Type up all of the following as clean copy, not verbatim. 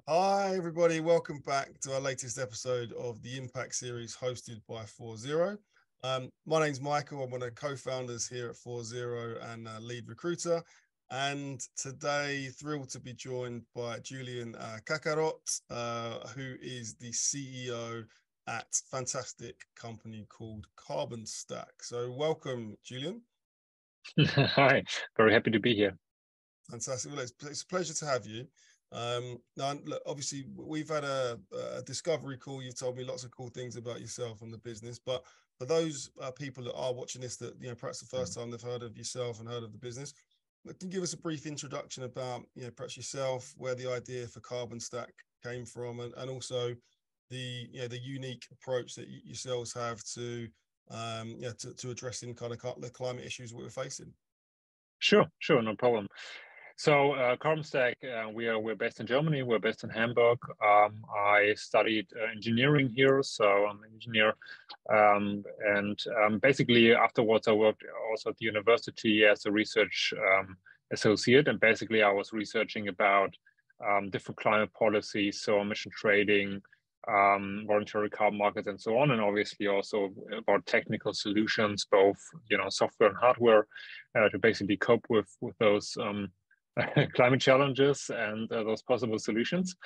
Hi, everybody. Welcome back to our latest episode of the Impact series hosted by 40. My name's Michael. I'm one of the co-founders here at 40 and lead recruiter. And today, thrilled to be joined by Julian Kakarott, who is the CEO at fantastic company called CarbonStack. So welcome, Julian. Hi, very happy to be here. Fantastic. Well, it's a pleasure to have you. Now, look, obviously, we've had a discovery call. You've told me lots of cool things about yourself and the business. But for those people that are watching this, that perhaps the first time they've heard of yourself and heard of the business, can you give us a brief introduction about perhaps yourself, where the idea for CarbonStack came from, and also the the unique approach that yourselves have to addressing kind of the climate issues we're facing. Sure, no problem. So CarbonStack, we're based in Germany. We're based in Hamburg. I studied engineering here, so I'm an engineer. Basically, afterwards, I worked also at the university as a research associate. And basically, I was researching about different climate policies, so emission trading, voluntary carbon markets, and so on. And obviously, also about technical solutions, both software and hardware, to basically cope with those climate challenges and those possible solutions.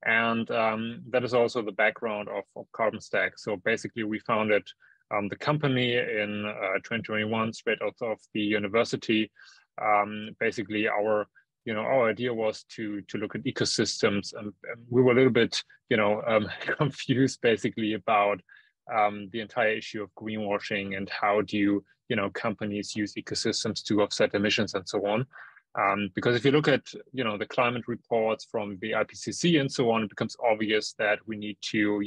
And that is also the background of CarbonStack. So basically, we founded the company in 2021, straight out of the university. Basically, our idea was to look at ecosystems, and we were a little bit confused basically about the entire issue of greenwashing and how do companies use ecosystems to offset emissions and so on. Because if you look at the climate reports from the IPCC and so on, it becomes obvious that we need to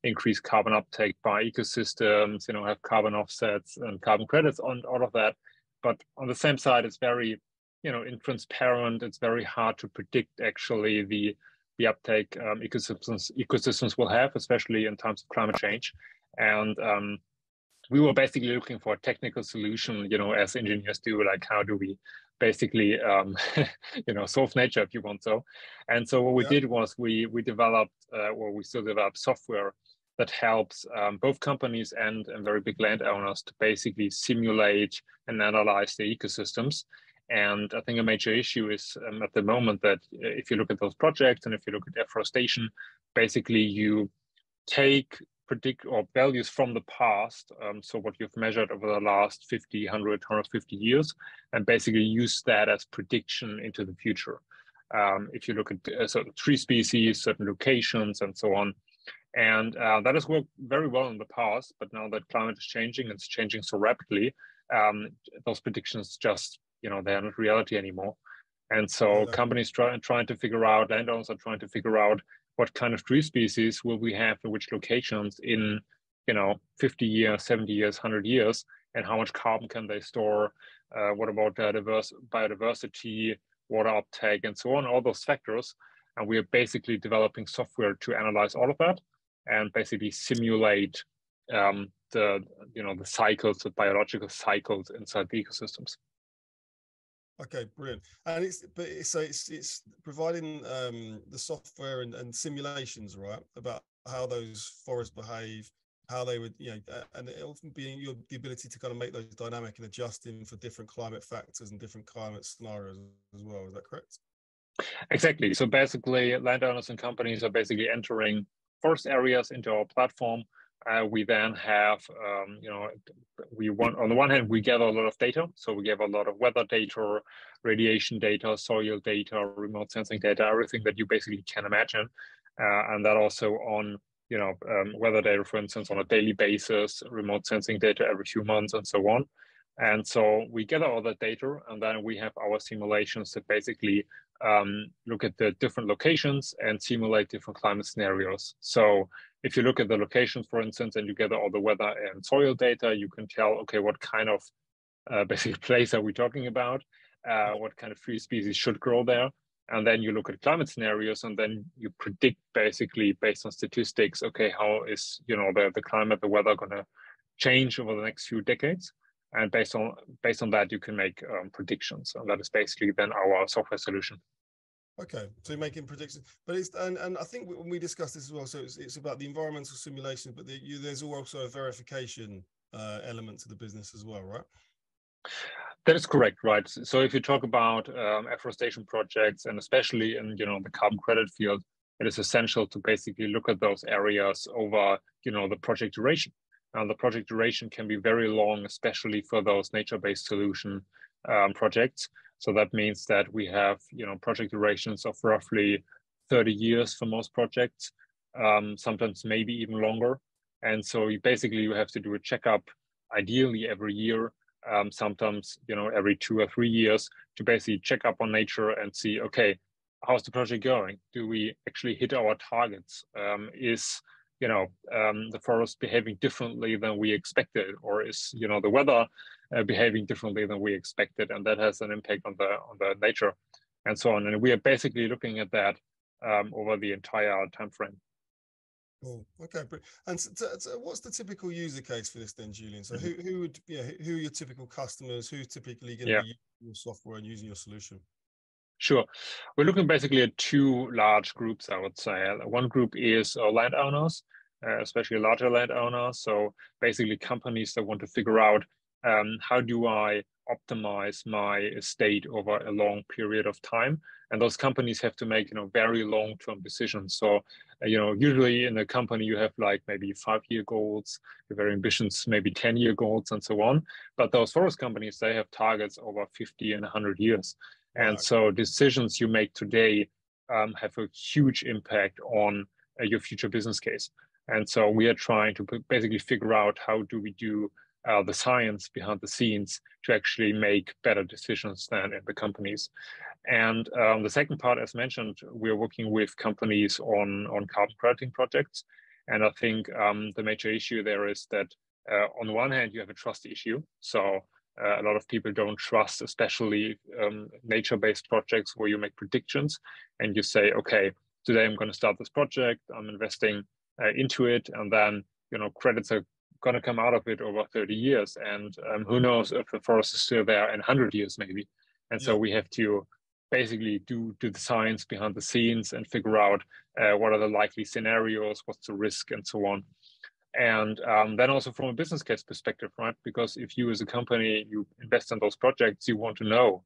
increase carbon uptake by ecosystems, have carbon offsets and carbon credits on all of that. But on the same side, it's very intransparent. It's very hard to predict actually the uptake ecosystems will have, especially in times of climate change. And we were basically looking for a technical solution, as engineers do, like how do we basically solve nature, if you want so. And so what we did was we developed, or we still develop software that helps both companies and very big landowners to basically simulate and analyze the ecosystems. And I think a major issue is at the moment that if you look at those projects and if you look at deforestation, basically you predict or values from the past, so what you've measured over the last 50, 100, 150 years, and basically use that as prediction into the future. If you look at certain tree species, certain locations, and so on. And that has worked very well in the past, but now that climate is changing, it's changing so rapidly, those predictions just, they are not reality anymore. And so companies trying to figure out, landowners are trying to figure out what kind of tree species will we have in which locations in 50 years, 70 years, 100 years, and how much carbon can they store? What about biodiversity, water uptake, and so on, all those factors. And we are basically developing software to analyze all of that and basically simulate the cycles, the biological cycles inside the ecosystems. Okay, brilliant. And it's providing the software and simulations, right, about how those forests behave, how they would, and it often being the ability to kind of make those dynamic and adjusting for different climate factors and different climate scenarios as well. Is that correct? Exactly. So basically, landowners and companies are basically entering forest areas into our platform. We then have, on the one hand, we gather a lot of data. So we gather a lot of weather data, radiation data, soil data, remote sensing data, everything that you basically can imagine. And that also on, weather data, for instance, on a daily basis, remote sensing data every few months, and so on. And so we gather all that data, and then we have our simulations that basically look at the different locations and simulate different climate scenarios. So if you look at the locations, for instance, and you gather all the weather and soil data, you can tell, okay, what kind of basic place are we talking about? What kind of tree species should grow there? And then you look at climate scenarios, and then you predict basically based on statistics, okay, how is the climate, the weather going to change over the next few decades? And based on that, you can make predictions. And that is basically then our software solution. Okay, so you're making predictions, but it's and I think when we discussed this as well, so it's about the environmental simulation, but there's also a verification element to the business as well, right? That is correct, right? So if you talk about afforestation projects, and especially in the carbon credit field, it is essential to basically look at those areas over the project duration. And the project duration can be very long, especially for those nature-based solution projects. So that means that we have project durations of roughly 30 years for most projects, sometimes maybe even longer. And so you have to do a checkup, ideally every year, sometimes every 2 or 3 years, to basically check up on nature and see, okay, how's the project going? Do we actually hit our targets? Is the forest behaving differently than we expected, or is the weather behaving differently than we expected, and that has an impact on the nature, and so on. And we are basically looking at that over the entire time frame. Cool. Okay, and so what's the typical user case for this then, Julian? So who are your typical customers? Who's typically going to be using your software and using your solution? Sure. We're looking basically at two large groups, I would say. One group is landowners, especially larger landowners. So basically companies that want to figure out how do I optimize my estate over a long period of time. And those companies have to make very long-term decisions. So usually in a company you have like maybe 5-year goals, very ambitious, maybe 10-year goals, and so on. But those forest companies, they have targets over 50 and 100 years. And so decisions you make today have a huge impact on your future business case. And so we are trying to basically figure out how do we do the science behind the scenes to actually make better decisions than in the companies. And the second part, as mentioned, we're working with companies on carbon crediting projects. And I think the major issue there is that on the one hand, you have a trust issue. So a lot of people don't trust, especially nature-based projects where you make predictions and you say, okay, today I'm going to start this project, I'm investing into it, and then credits are going to come out of it over 30 years. And who knows if the forest is still there in 100 years, maybe. And so we have to basically do the science behind the scenes and figure out what are the likely scenarios, what's the risk, and so on. And then also from a business case perspective, right? Because if you as a company, you invest in those projects, you want to know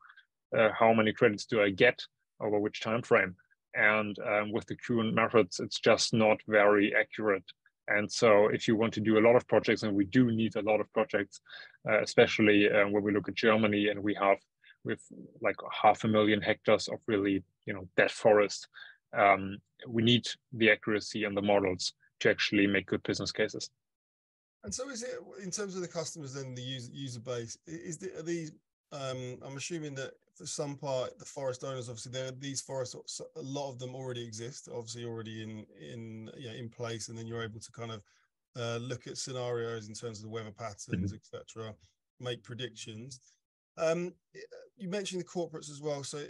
how many credits do I get over which time frame. And with the current methods, it's just not very accurate. And so if you want to do a lot of projects, and we do need a lot of projects, especially when we look at Germany, and we have with like 500,000 hectares of really dead forest, we need the accuracy and the models to actually make good business cases. And so is it, in terms of the customers then, the user base, are these, I'm assuming that for some part, the forest owners, obviously these forests, a lot of them already exist, obviously already in place, and then you're able to kind of look at scenarios in terms of the weather patterns, etc., make predictions. You mentioned the corporates as well. So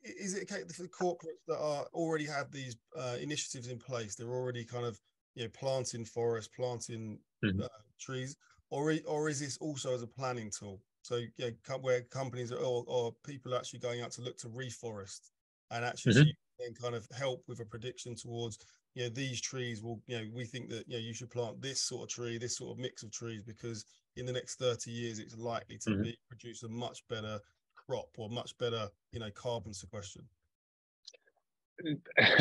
is it okay for the corporates that already have these initiatives in place? They're already kind of planting forests, planting trees, or is this also as a planning tool? So where companies or people are actually going out to look to reforest, and actually so you can kind of help with a prediction towards these trees will we think that you should plant this sort of tree, this sort of mix of trees, because in the next 30 years it's likely to produce a much better crop or much better carbon sequestration.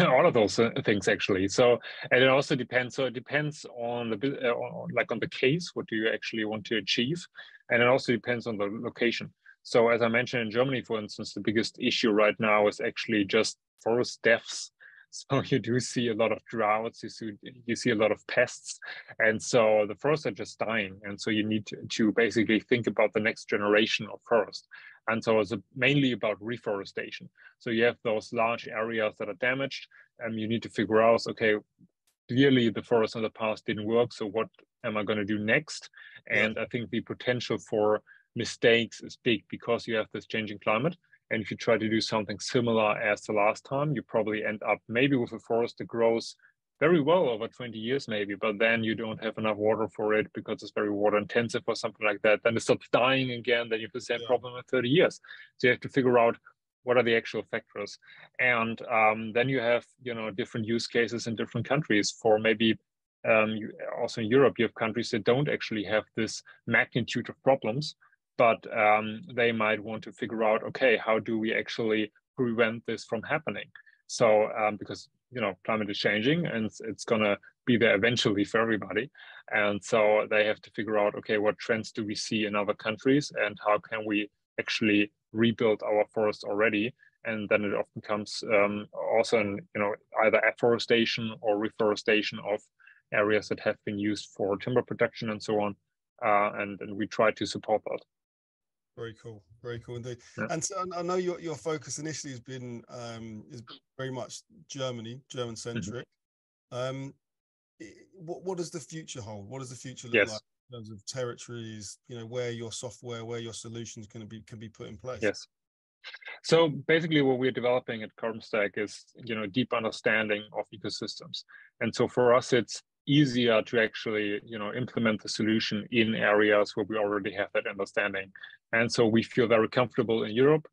All of those things actually. So, and it also depends. So it depends on on the case. What do you actually want to achieve? And it also depends on the location. So as I mentioned, in Germany, for instance, the biggest issue right now is actually just forest deaths. So you do see a lot of droughts, you see a lot of pests, and so the forests are just dying. And so you need to basically think about the next generation of forest. And so it's mainly about reforestation. So you have those large areas that are damaged, and you need to figure out, okay, clearly the forest in the past didn't work, so what am I going to do next? And I think the potential for mistakes is big because you have this changing climate. And if you try to do something similar as the last time, you probably end up maybe with a forest that grows very well over 20 years maybe, but then you don't have enough water for it because it's very water intensive or something like that. Then it stops dying again. Then you have the same problem in 30 years. So you have to figure out what are the actual factors. And then you have, different use cases in different countries. For maybe also in Europe, you have countries that don't actually have this magnitude of problems, but they might want to figure out, okay, how do we actually prevent this from happening? So because climate is changing and it's going to be there eventually for everybody. And so they have to figure out, okay, what trends do we see in other countries and how can we actually rebuild our forest already? And then it often comes also in, either afforestation or reforestation of areas that have been used for timber production and so on. And we try to support that. Very cool indeed. Yeah. And so I know your focus initially has been is very much German centric. Mm-hmm. What does the future hold? What does the future look like in terms of territories? Where your software, where your solutions can be put in place. Yes. So basically, what we're developing at CarbonStack is deep understanding of ecosystems, and so for us, it's easier to actually implement the solution in areas where we already have that understanding. And so we feel very comfortable in Europe.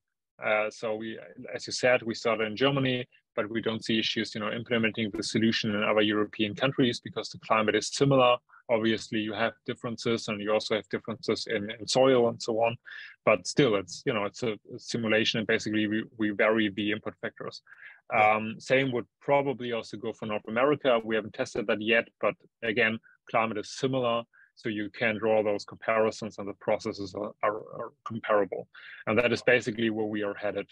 So we, as you said, we started in Germany, but we don't see issues implementing the solution in other European countries because the climate is similar. Obviously you have differences and you also have differences in soil and so on, but still it's it's a simulation, and basically we vary the input factors. Same would probably also go for North America. We haven't tested that yet, but again, climate is similar, so you can draw those comparisons and the processes are comparable. And that is basically where we are headed.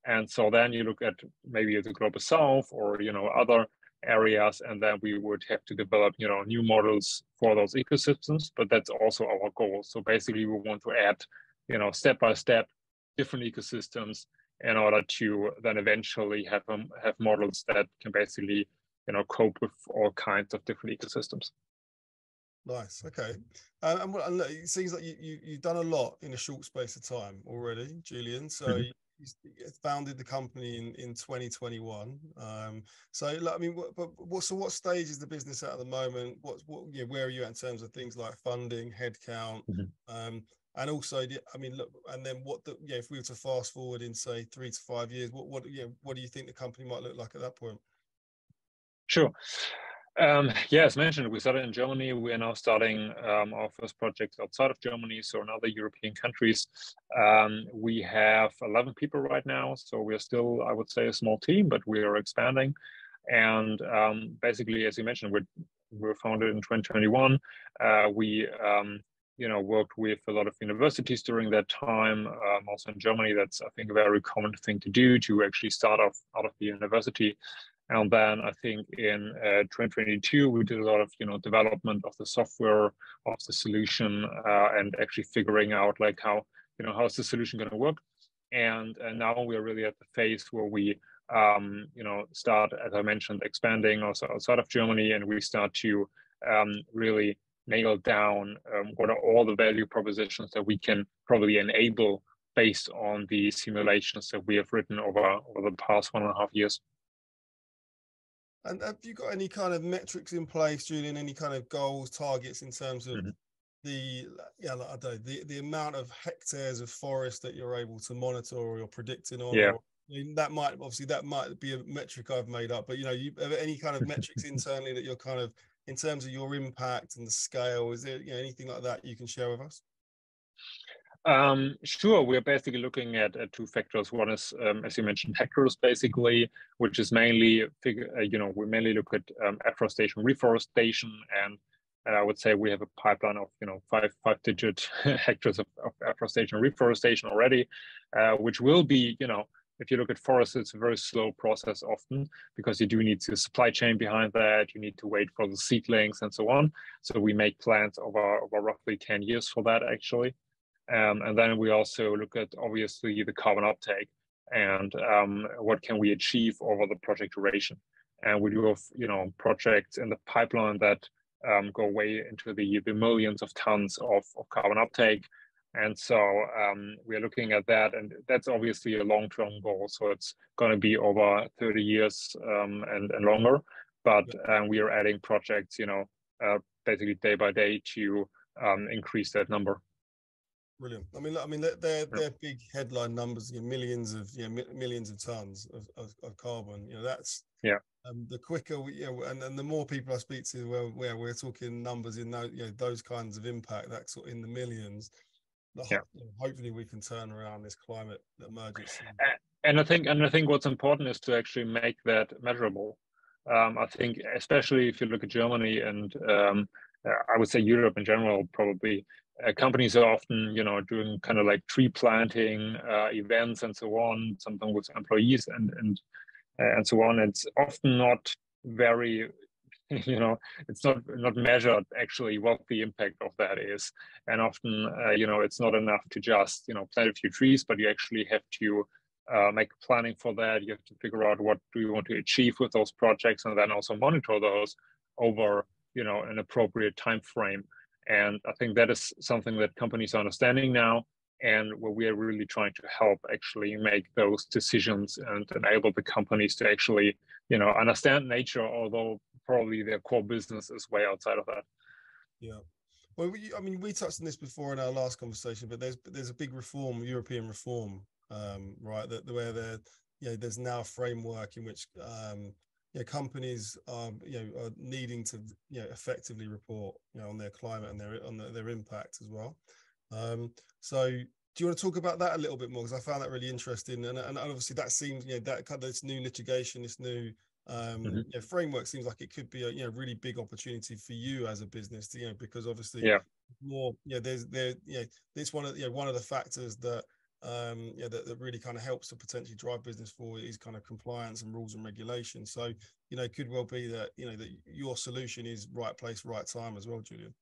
And so then you look at maybe the Global South or other areas, and then we would have to develop new models for those ecosystems, but that's also our goal. So basically we want to add step by step different ecosystems in order to then eventually have models that can basically cope with all kinds of different ecosystems. Nice. Okay. And it seems like you've done a lot in a short space of time already, Julian. So you founded the company in 2021. So I mean, what stage is the business at the moment? Where are you at in terms of things like funding, headcount, and also, I mean, look, and then if we were to fast forward in say 3 to 5 years, what do you think the company might look like at that point? Sure. As mentioned, we started in Germany. We are now starting our first project outside of Germany, so in other European countries. We have 11 people right now, so we're still, I would say, a small team, but we are expanding. And basically, as you mentioned, we were founded in 2021. We worked with a lot of universities during that time. Also in Germany, that's, I think, a very common thing to do, to actually start off out of the university. And then I think in 2022, we did a lot of development of the software, of the solution, and actually figuring out like how is the solution going to work. And now we're really at the phase where we start, as I mentioned, expanding also outside of Germany, and we start to really nail down what are all the value propositions that we can probably enable based on the simulations that we have written over the past 1.5 years. And have you got any kind of metrics in place, Julian? Any kind of goals, targets in terms of the amount of hectares of forest that you're able to monitor or you're predicting on? Yeah. That might be a metric I've made up, but you have any kind of metrics internally that you're kind of, in terms of your impact and the scale, is there anything like that you can share with us? Sure. We're basically looking at 2 factors. One is, as you mentioned, hectares, basically, which is mainly, we mainly look at afforestation, reforestation, and I would say we have a pipeline of, 5-digit hectares of afforestation, reforestation already, which will be, if you look at forests, it's a very slow process often because you do need the supply chain behind that. You need to wait for the seedlings and so on. So we make plans over roughly 10 years for that, actually. And then we also look at, obviously, the carbon uptake and what can we achieve over the project duration. And we do have, projects in the pipeline that go way into the millions of tons of carbon uptake. And so we are looking at that, and that's obviously a long-term goal. So it's going to be over 30 years and longer. but we are adding projects, basically day by day to increase that number. Brilliant. I mean, they're big headline numbers. Millions of tons of carbon. That's the quicker we, and the more people I speak to, where we're talking numbers in those kinds of impact, that's sort of in the millions. Hopefully, we can turn around this climate emergency. And I think what's important is to actually make that measurable. I think, especially if you look at Germany and I would say Europe in general, probably companies are often, doing kind of like tree planting events and so on, sometimes with employees and so on. It's often not very, it's not measured actually what the impact of that is. And often, it's not enough to just, plant a few trees, but you actually have to make planning for that. You have to figure out what do you want to achieve with those projects, and then also monitor those over, an appropriate time frame. And I think that is something that companies are understanding now, and where we are really trying to help actually make those decisions and enable the companies to actually, understand nature, although probably their core business is way outside of that. Yeah. Well, we touched on this before in our last conversation, but there's a big European reform, right? Where there's now a framework in which companies are needing to effectively report on their climate and their impact as well. So do you want to talk about that a little bit more, because I found that really interesting, and obviously that seems that kind of this new litigation, this new framework seems like it could be a really big opportunity for you as a business to, because obviously more it's one of the factors that that really kind of helps to potentially drive business forward is kind of compliance and rules and regulations. So it could well be that that your solution is right place, right time as well, Julian.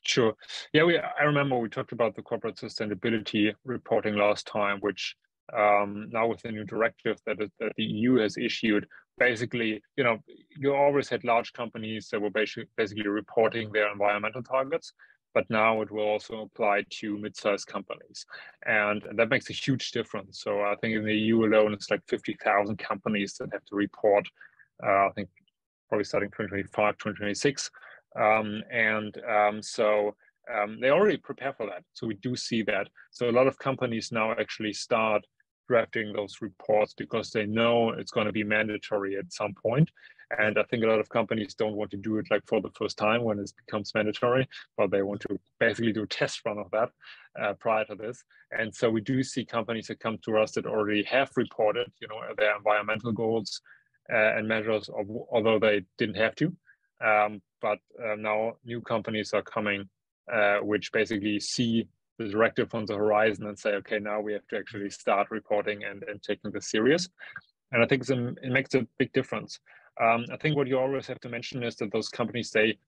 Sure. Yeah, I remember we talked about the corporate sustainability reporting last time, which now with the new directive that the EU has issued, basically, you always had large companies that were basically reporting their environmental targets, but now it will also apply to mid-sized companies. And that makes a huge difference. So I think in the EU alone, it's like 50,000 companies that have to report, I think probably starting 2025, 2026. So they already prepare for that. So we do see that. So a lot of companies now actually start drafting those reports because they know it's going to be mandatory at some point. And I think a lot of companies don't want to do it like for the first time when it becomes mandatory, but they want to basically do a test run of that prior to this. And so we do see companies that come to us that already have reported, their environmental goals and measures, although they didn't have to. But now new companies are coming, which basically see the directive on the horizon and say, okay, now we have to actually start reporting and taking this serious. And I think it makes a big difference. I think what you always have to mention is that those companies, they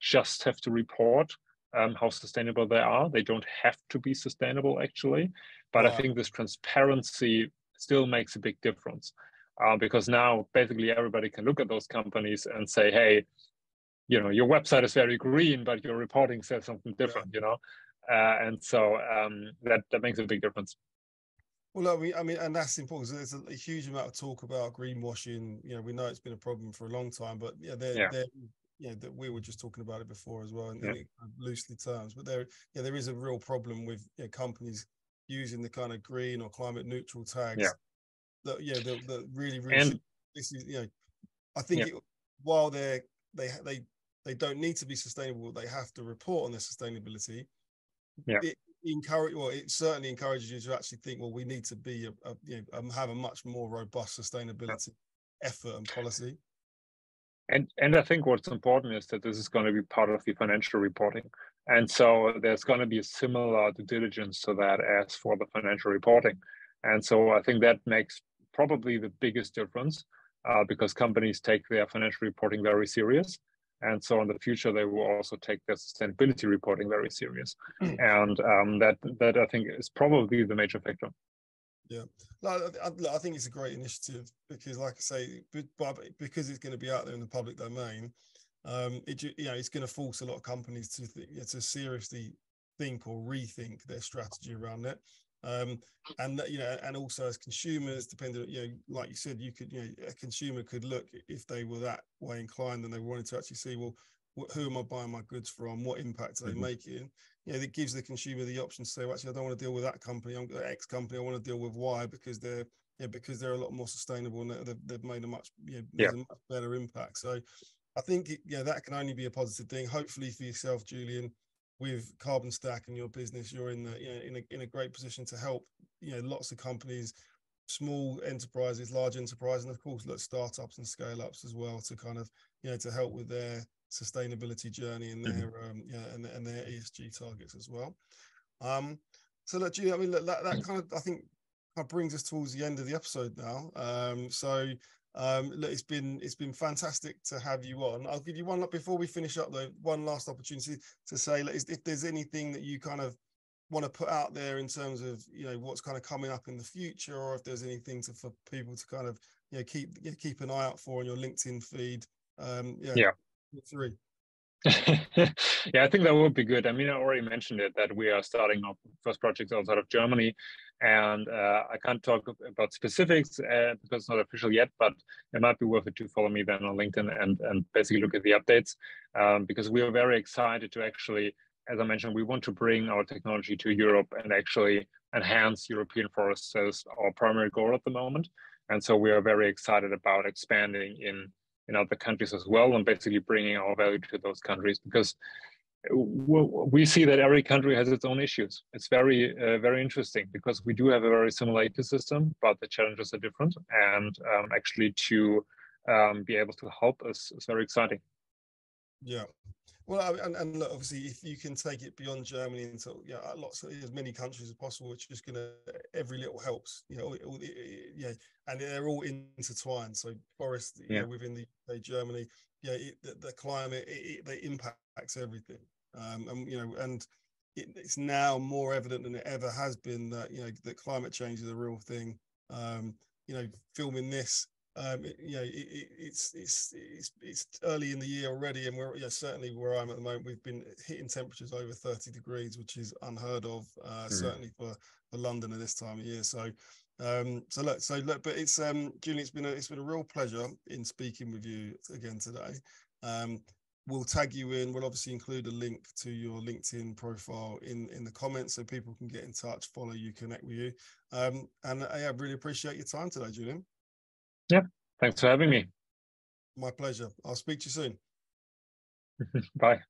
just have to report how sustainable they are. They don't have to be sustainable, actually. But I think this transparency still makes a big difference. Because now basically everybody can look at those companies and say, hey, your website is very green, but your reporting says something different, and so that makes a big difference. Well, I mean, and that's important. So there's a huge amount of talk about greenwashing. We know it's been a problem for a long time, but that we were just talking about it before as well, and loosely terms. But there is a real problem with companies using the kind of green or climate neutral tags. Yeah. That really this is I think while they don't need to be sustainable, they have to report on their sustainability. It certainly encourages you to actually think, well, we need to be have a much more robust sustainability effort and policy. And I think what's important is that this is going to be part of the financial reporting, and so there's going to be a similar due diligence to that as for the financial reporting. And so I think that makes probably the biggest difference because companies take their financial reporting very serious. And so in the future, they will also take their sustainability reporting very serious. And that I think is probably the major factor. Yeah, I think it's a great initiative because, like I say, because it's going to be out there in the public domain, it's going to force a lot of companies to seriously think or rethink their strategy around it. And and also as consumers, depending, like you said, you could, a consumer could look, if they were that way inclined and they wanted to actually see, well, who am I buying my goods from? What impact are they making? It gives the consumer the option to say, well, actually, I don't want to deal with that company. I'm X company. I want to deal with Y because they're a lot more sustainable and they've made a much, there's a much better impact. So I think, that can only be a positive thing. Hopefully for yourself, Julian, with CarbonStack and your business, you're in a great position to help, lots of companies, small enterprises, large enterprises, and of course, startups and scale ups as well, to kind of, to help with their sustainability journey and their and their ESG targets as well. So look, Julian, I mean, look, that kind of, I think, brings us towards the end of the episode now. Look, it's been fantastic to have you on. I'll give you one, before we finish up though, one last opportunity to say, if there's anything that you kind of want to put out there in terms of, what's kind of coming up in the future, or if there's anything for people to kind of, keep an eye out for on your LinkedIn feed. Three. Yeah, I think that would be good. I mean, I already mentioned it, that we are starting our first project outside of Germany, and I can't talk about specifics because it's not official yet, but it might be worth it to follow me then on LinkedIn and basically look at the updates, because we are very excited to actually, as I mentioned, we want to bring our technology to Europe and actually enhance European forests as our primary goal at the moment. And so we are very excited about expanding in other countries as well, and basically bringing our value to those countries, because we see that every country has its own issues. It's very, very interesting, because we do have a very similar ecosystem, but the challenges are different. And actually to be able to help us is very exciting. Yeah. Well, and look, obviously, if you can take it beyond Germany into as many countries as possible, it's just gonna, every little helps, and they're all intertwined. So forest, within the Germany, the climate, it impacts everything, and it's now more evident than it ever has been that that climate change is a real thing. Filming this. It's early in the year already, and we're certainly where I'm at the moment, we've been hitting temperatures over 30 degrees, which is unheard of, certainly for London at this time of year. So look, but it's Julian, it's been a real pleasure in speaking with you again today. We'll tag you in. We'll obviously include a link to your LinkedIn profile in the comments, so people can get in touch, follow you, connect with you. And I really appreciate your time today, Julian. Yeah, thanks for having me. My pleasure. I'll speak to you soon. Bye.